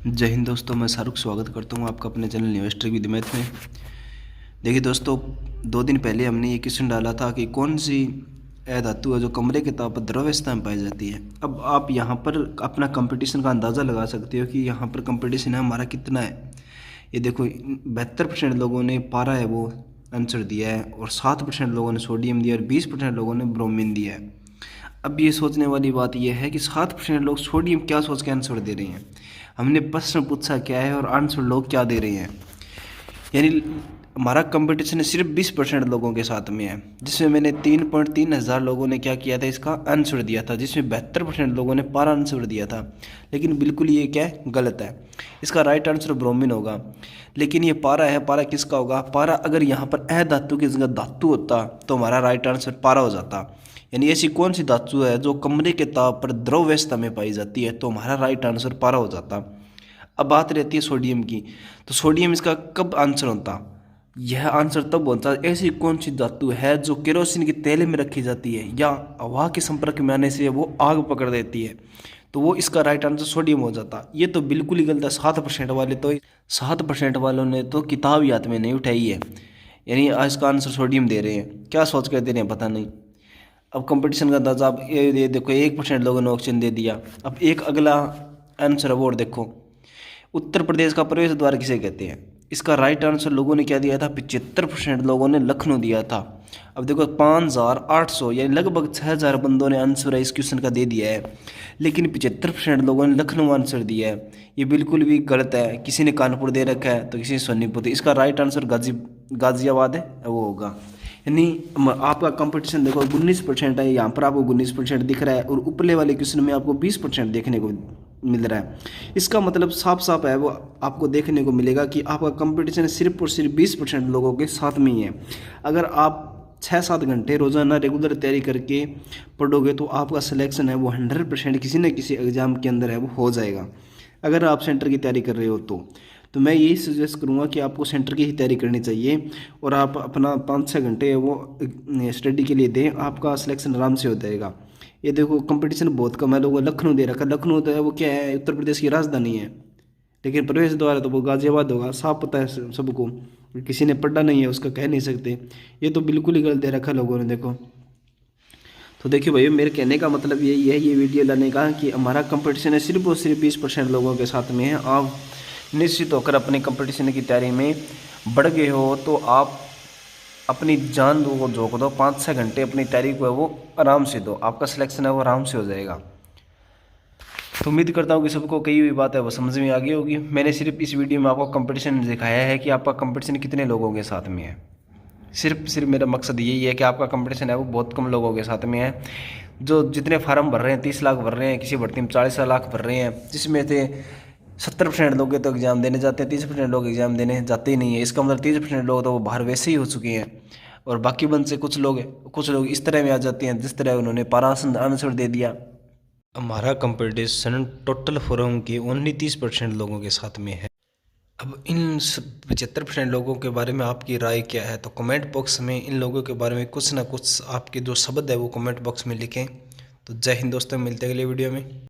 जय हिंद दोस्तों, मैं शाहरुख स्वागत करता हूं आपका अपने चैनल इन्वेस्टर विद मैथ में। देखिए दोस्तों, 2 दिन पहले हमने ये क्वेश्चन डाला था कि कौन सी धातु है जो कमरे के ताप पर द्रव्यवस्था में पाई जाती है। अब आप यहाँ पर अपना कंपटीशन का अंदाज़ा लगा सकते हो कि यहाँ पर कंपटीशन है हमारा कितना है। ये देखो, 72% लोगों ने पारा है वो आंसर दिया है, और 7% लोगों ने सोडियम दिया, और 20% लोगों ने ब्रोमीन दिया है। अब ये सोचने वाली बात यह है कि 7% लोग सोडियम क्या सोच के आंसर दे रहे हैं। हमने प्रश्न पूछा क्या है और आंसर लोग क्या दे रहे हैं। यानी हमारा कंपटीशन सिर्फ 20% लोगों के साथ में है, जिसमें मैंने 3.3 हज़ार लोगों ने क्या किया था, इसका आंसर दिया था, जिसमें 72% लोगों ने पारा आंसर दिया था। लेकिन बिल्कुल ये क्या है, गलत है। इसका राइट आंसर ब्रोमीन होगा। लेकिन ये पारा है, पारा किसका होगा? पारा अगर यहाँ पर अधातु की जगह धातु होता तो हमारा राइट आंसर पारा हो जाता। यानी ऐसी कौन सी धातु है जो कमरे के ताप पर द्रव्यवस्था में पाई जाती है, तो हमारा राइट आंसर पारा हो जाता। अब बात रहती है सोडियम की, तो सोडियम इसका कब आंसर होता? यह आंसर तब होता है ऐसी कौन सी धातु है जो केरोसिन के तेल में रखी जाती है या हवा के संपर्क में आने से वो आग पकड़ देती है, तो वो इसका राइट आंसर सोडियम हो जाता। ये तो बिल्कुल ही गलत है। 7% वालों ने तो किताब ही हाथ में नहीं उठाई है, यानी इसका आंसर सोडियम दे रहे हैं। क्या सोच कर दे रहे हैं पता नहीं। अब कंपटीशन का अंदाजा आप ये देखो, 1% लोगों ने ऑप्शन दे दिया। अब एक अगला आंसर है वो देखो, उत्तर प्रदेश का प्रवेश द्वार किसे कहते हैं? इसका राइट आंसर लोगों ने क्या दिया था? 75% लोगों ने लखनऊ दिया था। अब देखो, 5800 यानी लगभग 6000 बंदों ने आंसर इस क्वेश्चन का दे दिया है, लेकिन 75% लोगों ने लखनऊ आंसर दिया है। ये बिल्कुल भी गलत है। किसी ने कानपुर दे रखा है तो किसी ने सोनीपत। इसका राइट आंसर गाजियाबाद है, वो होगा। यानी आपका कंपटीशन देखो 19% है, यहाँ पर आपको 19% दिख रहा है, और ऊपरले वाले क्वेश्चन में आपको 20% देखने को मिल रहा है। इसका मतलब साफ साफ है, वो आपको देखने को मिलेगा कि आपका कंपटीशन सिर्फ और सिर्फ 20% लोगों के साथ में ही है। अगर आप 6-7 घंटे रोज़ाना रेगुलर तैयारी करके पढ़ोगे तो आपका सिलेक्शन है वो 100% किसी न किसी एग्ज़ाम के अंदर है वो हो जाएगा। अगर आप सेंटर की तैयारी कर रहे हो तो मैं यही सजेस्ट करूँगा कि आपको सेंटर की ही तैयारी करनी चाहिए, और आप अपना 5-6 घंटे वो स्टडी के लिए दें, आपका सिलेक्शन आराम से हो जाएगा। ये देखो, कंपटीशन बहुत कम है। लोगों लखनऊ दे रखा। लखनऊ तो है वो क्या है, उत्तर प्रदेश की राजधानी है, लेकिन प्रवेश द्वार तो वो गाजियाबाद होगा। साफ पता है सबको, किसी ने पढ़ा नहीं है उसका कह नहीं सकते। ये तो बिल्कुल ही गलत दे रखा लोगों ने देखो। तो देखिए भाई, मेरे कहने का मतलब यही है, ये वीडियो लाने का, कि हमारा कंपटीशन है सिर्फ और सिर्फ 20% लोगों के साथ में है। आप निश्चित होकर अपने कंपटीशन की तैयारी में बढ़ गए हो तो आप अपनी जान दो, झोंक दो, 5-6 घंटे अपनी तैयारी को है वो आराम से दो, आपका सिलेक्शन है वो आराम से हो जाएगा। तो उम्मीद करता हूँ कि सबको कही हुई बात है वो समझ में आ गई होगी। मैंने सिर्फ इस वीडियो में आपको कंपटीशन दिखाया है कि आपका कंपटीशन कितने लोगों के साथ में है। सिर्फ मेरा मकसद यही है कि आपका कंपटीशन है वो बहुत कम लोगों के साथ में है। जो जितने फार्म भर रहे हैं, 30 लाख भर रहे हैं, किसी भर्ती में 40 लाख भर रहे हैं, जिसमें से 70% लोग तो एग्ज़ाम देने जाते हैं, 30% लोग एग्ज़ाम देने जाते ही नहीं है। इसका मतलब 30% लोग तो वो बाहर वैसे ही हो चुके हैं, और बाकी बंद से कुछ लोग इस तरह में आ जाते हैं जिस तरह उन्होंने पारा आंसर दे दिया। हमारा कंपटीशन टोटल फॉर्म के ओनली 30% लोगों के साथ में है। अब इन 75% लोगों के बारे में आपकी राय क्या है? तो कमेंट बॉक्स में इन लोगों के बारे में कुछ ना कुछ आपके जो शब्द है वो कमेंट बॉक्स में लिखें। तो जय हिंद दोस्तों, मिलते हैं अगले वीडियो में।